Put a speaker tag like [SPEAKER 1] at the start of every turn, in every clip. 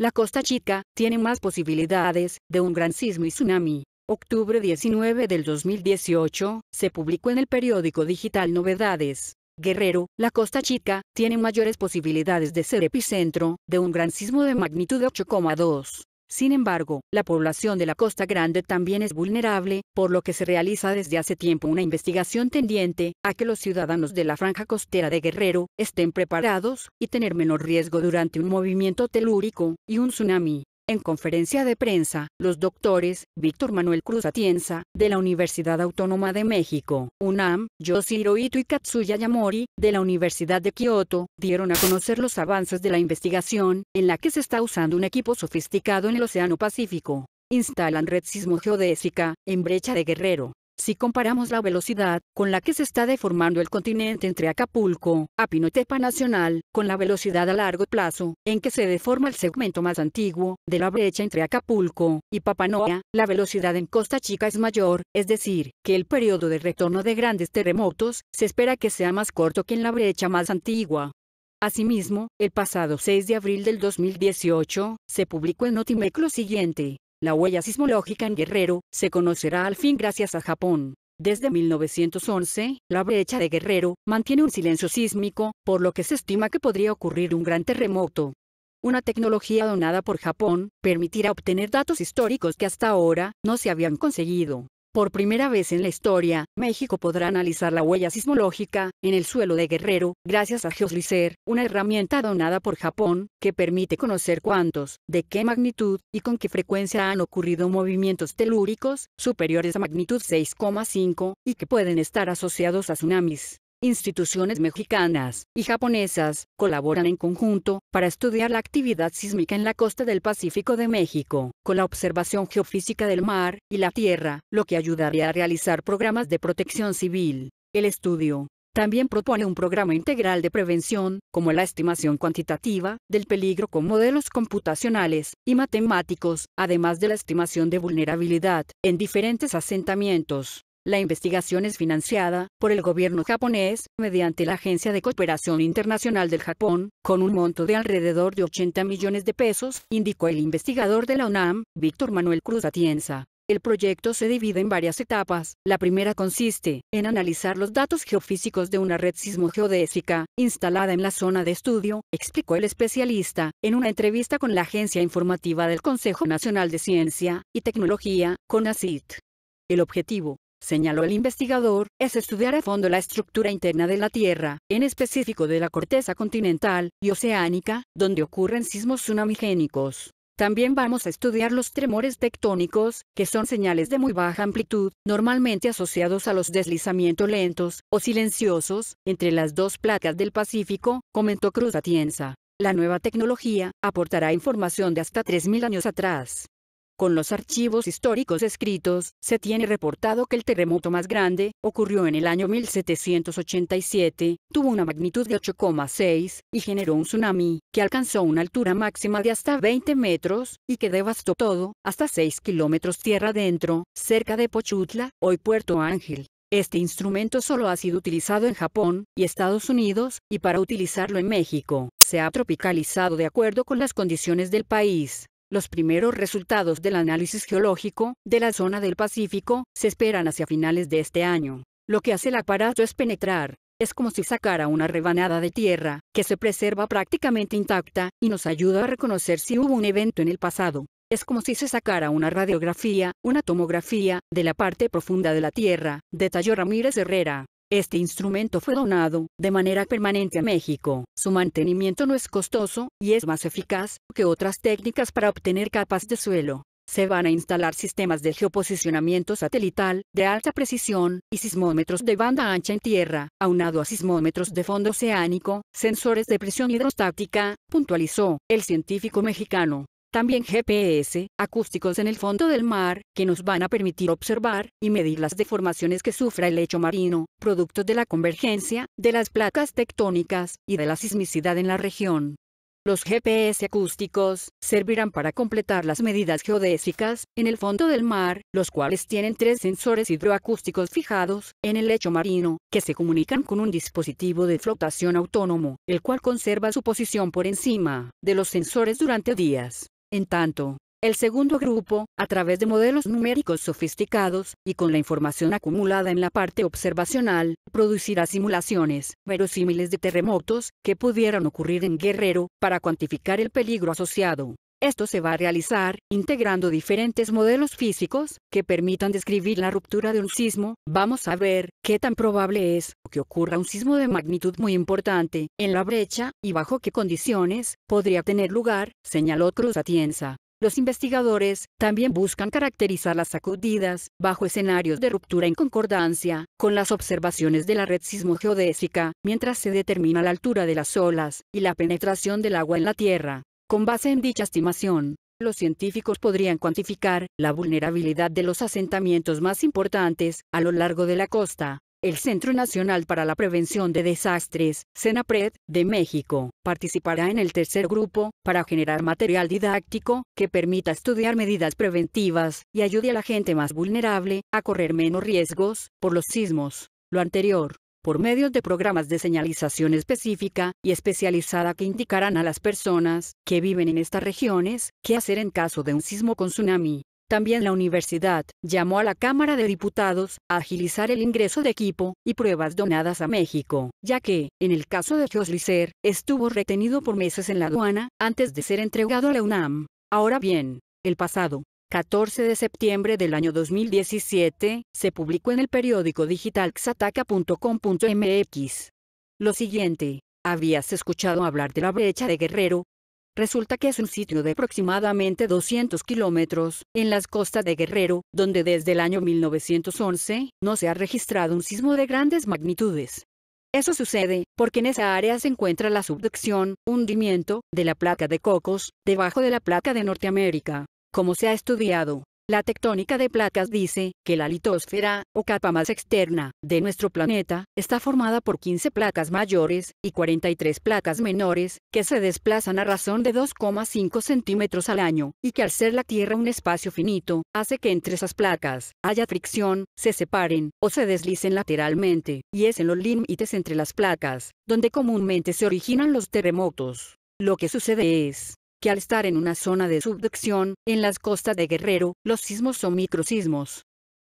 [SPEAKER 1] La Costa Chica tiene más posibilidades de un gran sismo y tsunami. Octubre 19 del 2018, se publicó en el periódico digital Novedades. Guerrero, la Costa Chica, tiene mayores posibilidades de ser epicentro de un gran sismo de magnitud de 8,2. Sin embargo, la población de la Costa Grande también es vulnerable, por lo que se realiza desde hace tiempo una investigación tendiente a que los ciudadanos de la franja costera de Guerrero estén preparados y tener menor riesgo durante un movimiento telúrico y un tsunami. En conferencia de prensa, los doctores Víctor Manuel Cruz Atienza, de la Universidad Autónoma de México, UNAM, Yoshiro Ito y Katsuya Yamori, de la Universidad de Kioto, dieron a conocer los avances de la investigación, en la que se está usando un equipo sofisticado en el Océano Pacífico. Instalan red sismogeodésica en Brecha de Guerrero. Si comparamos la velocidad con la que se está deformando el continente entre Acapulco, a Pinotepa Nacional, con la velocidad a largo plazo, en que se deforma el segmento más antiguo de la brecha entre Acapulco y Papanoa, la velocidad en Costa Chica es mayor, es decir, que el periodo de retorno de grandes terremotos se espera que sea más corto que en la brecha más antigua. Asimismo, el pasado 6 de abril del 2018, se publicó en Notimec lo siguiente. La huella sismológica en Guerrero se conocerá al fin gracias a Japón. Desde 1911, la brecha de Guerrero mantiene un silencio sísmico, por lo que se estima que podría ocurrir un gran terremoto. Una tecnología donada por Japón permitirá obtener datos históricos que hasta ahora no se habían conseguido. Por primera vez en la historia, México podrá analizar la huella sismológica en el suelo de Guerrero, gracias a GeoSlicer, una herramienta donada por Japón, que permite conocer cuántos, de qué magnitud, y con qué frecuencia han ocurrido movimientos telúricos, superiores a magnitud 6,5, y que pueden estar asociados a tsunamis. Instituciones mexicanas y japonesas colaboran en conjunto para estudiar la actividad sísmica en la costa del Pacífico de México, con la observación geofísica del mar y la tierra, lo que ayudaría a realizar programas de protección civil. El estudio también propone un programa integral de prevención, como la estimación cuantitativa del peligro con modelos computacionales y matemáticos, además de la estimación de vulnerabilidad en diferentes asentamientos. La investigación es financiada por el gobierno japonés, mediante la Agencia de Cooperación Internacional del Japón, con un monto de alrededor de 80 millones de pesos, indicó el investigador de la UNAM, Víctor Manuel Cruz Atienza. El proyecto se divide en varias etapas. La primera consiste en analizar los datos geofísicos de una red sismogeodésica instalada en la zona de estudio, explicó el especialista, en una entrevista con la agencia informativa del Consejo Nacional de Ciencia y Tecnología, CONACYT. El objetivo, señaló el investigador, es estudiar a fondo la estructura interna de la Tierra, en específico de la corteza continental y oceánica, donde ocurren sismos tsunamigénicos. También vamos a estudiar los tremores tectónicos, que son señales de muy baja amplitud, normalmente asociados a los deslizamientos lentos o silenciosos entre las dos placas del Pacífico, comentó Cruz Atienza. La nueva tecnología aportará información de hasta 3.000 años atrás. Con los archivos históricos escritos, se tiene reportado que el terremoto más grande ocurrió en el año 1787, tuvo una magnitud de 8,6 y generó un tsunami que alcanzó una altura máxima de hasta 20 metros y que devastó todo, hasta 6 kilómetros tierra adentro, cerca de Pochutla, hoy Puerto Ángel. Este instrumento solo ha sido utilizado en Japón y Estados Unidos, y para utilizarlo en México, se ha tropicalizado de acuerdo con las condiciones del país. Los primeros resultados del análisis geológico de la zona del Pacífico se esperan hacia finales de este año. Lo que hace el aparato es penetrar. Es como si sacara una rebanada de tierra, que se preserva prácticamente intacta, y nos ayuda a reconocer si hubo un evento en el pasado. Es como si se sacara una radiografía, una tomografía, de la parte profunda de la Tierra, detalló Ramírez Herrera. Este instrumento fue donado de manera permanente a México. Su mantenimiento no es costoso y es más eficaz que otras técnicas para obtener capas de suelo. se van a instalar sistemas de geoposicionamiento satelital, de alta precisión, y sismómetros de banda ancha en tierra, aunado a sismómetros de fondo oceánico, sensores de presión hidrostática, puntualizó el científico mexicano. También GPS, acústicos en el fondo del mar, que nos van a permitir observar y medir las deformaciones que sufra el lecho marino, producto de la convergencia de las placas tectónicas y de la sismicidad en la región. Los GPS acústicos servirán para completar las medidas geodésicas en el fondo del mar, los cuales tienen 3 sensores hidroacústicos fijados en el lecho marino, que se comunican con un dispositivo de flotación autónomo, el cual conserva su posición por encima de los sensores durante días. En tanto, el segundo grupo, a través de modelos numéricos sofisticados, y con la información acumulada en la parte observacional, producirá simulaciones verosímiles de terremotos que pudieran ocurrir en Guerrero, para cuantificar el peligro asociado. Esto se va a realizar, integrando diferentes modelos físicos, que permitan describir la ruptura de un sismo. Vamos a ver qué tan probable es que ocurra un sismo de magnitud muy importante en la brecha, y bajo qué condiciones podría tener lugar, señaló Cruz Atienza. Los investigadores también buscan caracterizar las sacudidas, bajo escenarios de ruptura en concordancia con las observaciones de la red sismogeodésica, mientras se determina la altura de las olas y la penetración del agua en la tierra. Con base en dicha estimación, los científicos podrían cuantificar la vulnerabilidad de los asentamientos más importantes a lo largo de la costa. El Centro Nacional para la Prevención de Desastres, CENAPRED, de México, participará en el tercer grupo, para generar material didáctico, que permita estudiar medidas preventivas, y ayude a la gente más vulnerable, a correr menos riesgos, por los sismos. Lo anterior, por medio de programas de señalización específica y especializada que indicarán a las personas que viven en estas regiones, qué hacer en caso de un sismo con tsunami. También la universidad llamó a la Cámara de Diputados a agilizar el ingreso de equipo y pruebas donadas a México, ya que, en el caso de Gioslicer, estuvo retenido por meses en la aduana, antes de ser entregado a la UNAM. Ahora bien, el pasado 14 de septiembre del año 2017, se publicó en el periódico digital xataca.com.mx. Lo siguiente: ¿habías escuchado hablar de la brecha de Guerrero? Resulta que es un sitio de aproximadamente 200 kilómetros, en las costas de Guerrero, donde desde el año 1911, no se ha registrado un sismo de grandes magnitudes. Eso sucede, porque en esa área se encuentra la subducción, hundimiento, de la placa de Cocos, debajo de la placa de Norteamérica. Como se ha estudiado, la tectónica de placas dice que la litosfera, o capa más externa, de nuestro planeta, está formada por 15 placas mayores, y 43 placas menores, que se desplazan a razón de 2,5 centímetros al año, y que al ser la Tierra un espacio finito, hace que entre esas placas haya fricción, se separen, o se deslicen lateralmente, y es en los límites entre las placas, donde comúnmente se originan los terremotos. Lo que sucede es que al estar en una zona de subducción, en las costas de Guerrero, los sismos son microsismos.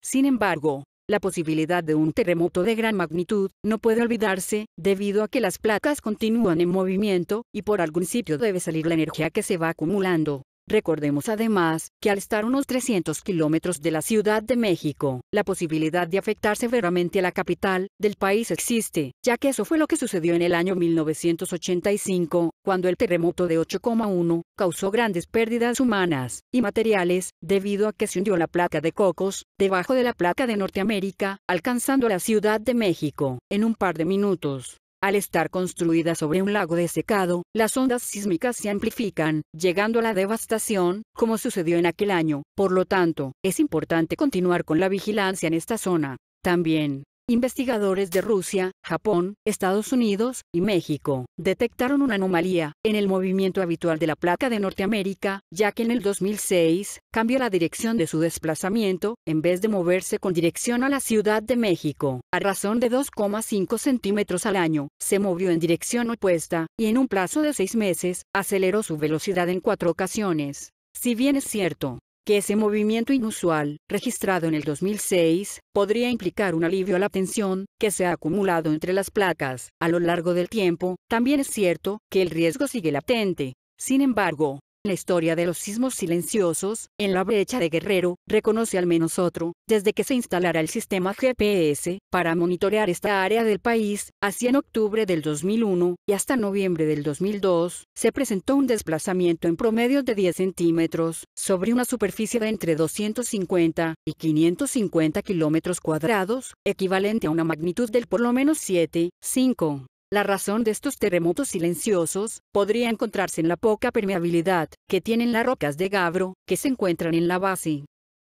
[SPEAKER 1] Sin embargo, la posibilidad de un terremoto de gran magnitud no puede olvidarse, debido a que las placas continúan en movimiento, y por algún sitio debe salir la energía que se va acumulando. Recordemos además, que al estar unos 300 kilómetros de la Ciudad de México, la posibilidad de afectar severamente a la capital del país existe, ya que eso fue lo que sucedió en el año 1985, cuando el terremoto de 8,1 causó grandes pérdidas humanas y materiales, debido a que se hundió la placa de Cocos, debajo de la placa de Norteamérica, alcanzando la Ciudad de México, en un par de minutos. Al estar construida sobre un lago desecado, las ondas sísmicas se amplifican, llegando a la devastación, como sucedió en aquel año. Por lo tanto, es importante continuar con la vigilancia en esta zona. También, investigadores de Rusia, Japón, Estados Unidos y México detectaron una anomalía en el movimiento habitual de la placa de Norteamérica, ya que en el 2006 cambió la dirección de su desplazamiento, en vez de moverse con dirección a la Ciudad de México, a razón de 2,5 centímetros al año, se movió en dirección opuesta, y en un plazo de 6 meses, aceleró su velocidad en 4 ocasiones. Si bien es cierto que ese movimiento inusual, registrado en el 2006, podría implicar un alivio a la tensión que se ha acumulado entre las placas a lo largo del tiempo, también es cierto que el riesgo sigue latente. Sin embargo, La historia de los sismos silenciosos, en la brecha de Guerrero, reconoce al menos otro, desde que se instalara el sistema GPS, para monitorear esta área del país, hacia en octubre del 2001, y hasta noviembre del 2002, se presentó un desplazamiento en promedio de 10 centímetros, sobre una superficie de entre 250 y 550 kilómetros cuadrados, equivalente a una magnitud del por lo menos 7,5. La razón de estos terremotos silenciosos podría encontrarse en la poca permeabilidad que tienen las rocas de Gabbro, que se encuentran en la base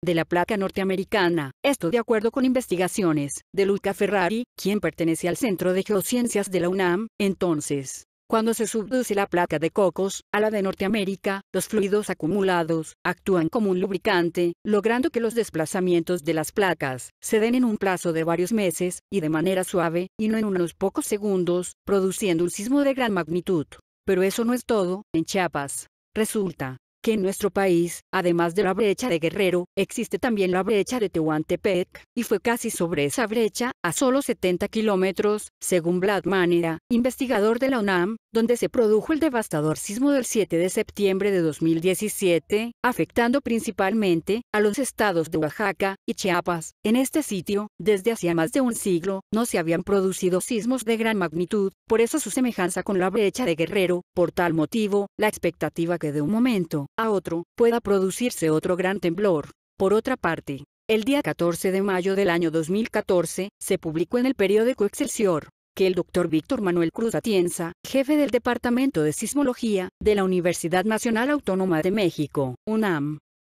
[SPEAKER 1] de la placa norteamericana. Esto de acuerdo con investigaciones de Luca Ferrari, quien pertenece al Centro de Geociencias de la UNAM. Entonces, cuando se subduce la placa de Cocos a la de Norteamérica, los fluidos acumulados actúan como un lubricante, logrando que los desplazamientos de las placas se den en un plazo de varios meses, y de manera suave, y no en unos pocos segundos, produciendo un sismo de gran magnitud. Pero eso no es todo. En Chiapas, resulta que en nuestro país, además de la brecha de Guerrero, existe también la brecha de Tehuantepec, y fue casi sobre esa brecha, a solo 70 kilómetros, según Vlad Manera, investigador de la UNAM, donde se produjo el devastador sismo del 7 de septiembre de 2017, afectando principalmente a los estados de Oaxaca y Chiapas. En este sitio, desde hacía más de un siglo, no se habían producido sismos de gran magnitud, por eso su semejanza con la brecha de Guerrero. Por tal motivo, la expectativa que de un momento a otro pueda producirse otro gran temblor. Por otra parte, el día 14 de mayo del año 2014, se publicó en el periódico Excelsior que el doctor Víctor Manuel Cruz Atienza, jefe del Departamento de Sismología de la Universidad Nacional Autónoma de México, UNAM,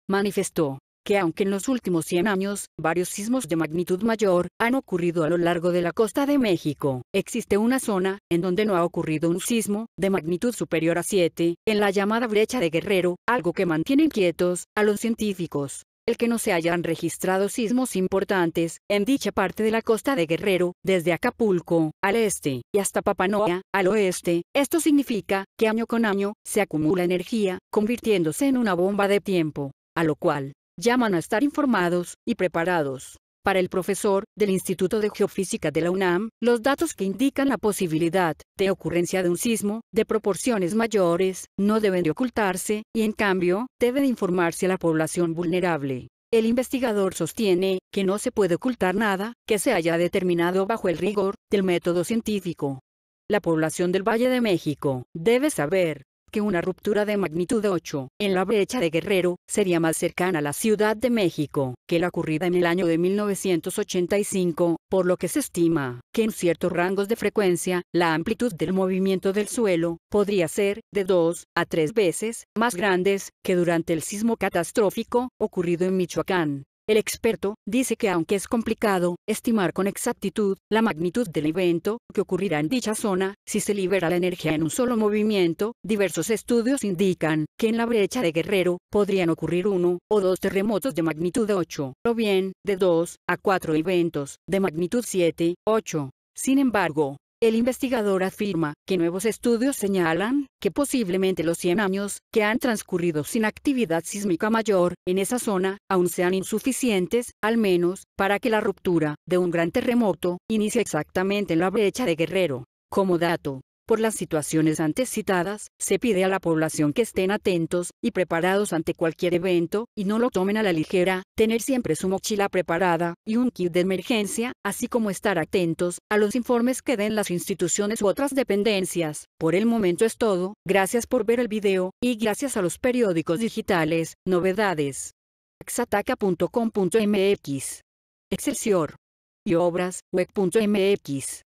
[SPEAKER 1] manifestó que aunque en los últimos 100 años, varios sismos de magnitud mayor han ocurrido a lo largo de la costa de México, existe una zona en donde no ha ocurrido un sismo de magnitud superior a 7, en la llamada brecha de Guerrero, algo que mantiene inquietos a los científicos. El que no se hayan registrado sismos importantes en dicha parte de la costa de Guerrero, desde Acapulco, al este, y hasta Papanoa, al oeste. Esto significa que año con año se acumula energía, convirtiéndose en una bomba de tiempo, a lo cual llaman a estar informados y preparados. Para el profesor del Instituto de Geofísica de la UNAM, los datos que indican la posibilidad de ocurrencia de un sismo de proporciones mayores no deben de ocultarse, y en cambio, debe de informarse a la población vulnerable. El investigador sostiene que no se puede ocultar nada que se haya determinado bajo el rigor del método científico. La población del Valle de México debe saber que una ruptura de magnitud 8 en la brecha de Guerrero sería más cercana a la Ciudad de México que la ocurrida en el año de 1985, por lo que se estima que en ciertos rangos de frecuencia, la amplitud del movimiento del suelo podría ser de 2 a 3 veces más grandes que durante el sismo catastrófico ocurrido en Michoacán. El experto dice que aunque es complicado estimar con exactitud la magnitud del evento que ocurrirá en dicha zona, si se libera la energía en un solo movimiento, diversos estudios indican que en la brecha de Guerrero podrían ocurrir 1 o 2 terremotos de magnitud 8, o bien de 2 a 4 eventos de magnitud 7, 8. Sin embargo, el investigador afirma que nuevos estudios señalan que posiblemente los 100 años que han transcurrido sin actividad sísmica mayor en esa zona aún sean insuficientes, al menos, para que la ruptura de un gran terremoto inicie exactamente en la brecha de Guerrero. Como dato, por las situaciones antes citadas, se pide a la población que estén atentos y preparados ante cualquier evento, y no lo tomen a la ligera, tener siempre su mochila preparada y un kit de emergencia, así como estar atentos a los informes que den las instituciones u otras dependencias. Por el momento es todo, gracias por ver el video, y gracias a los periódicos digitales, Novedades, Exataca.com.mx, Excelsior y Obras, Web.mx.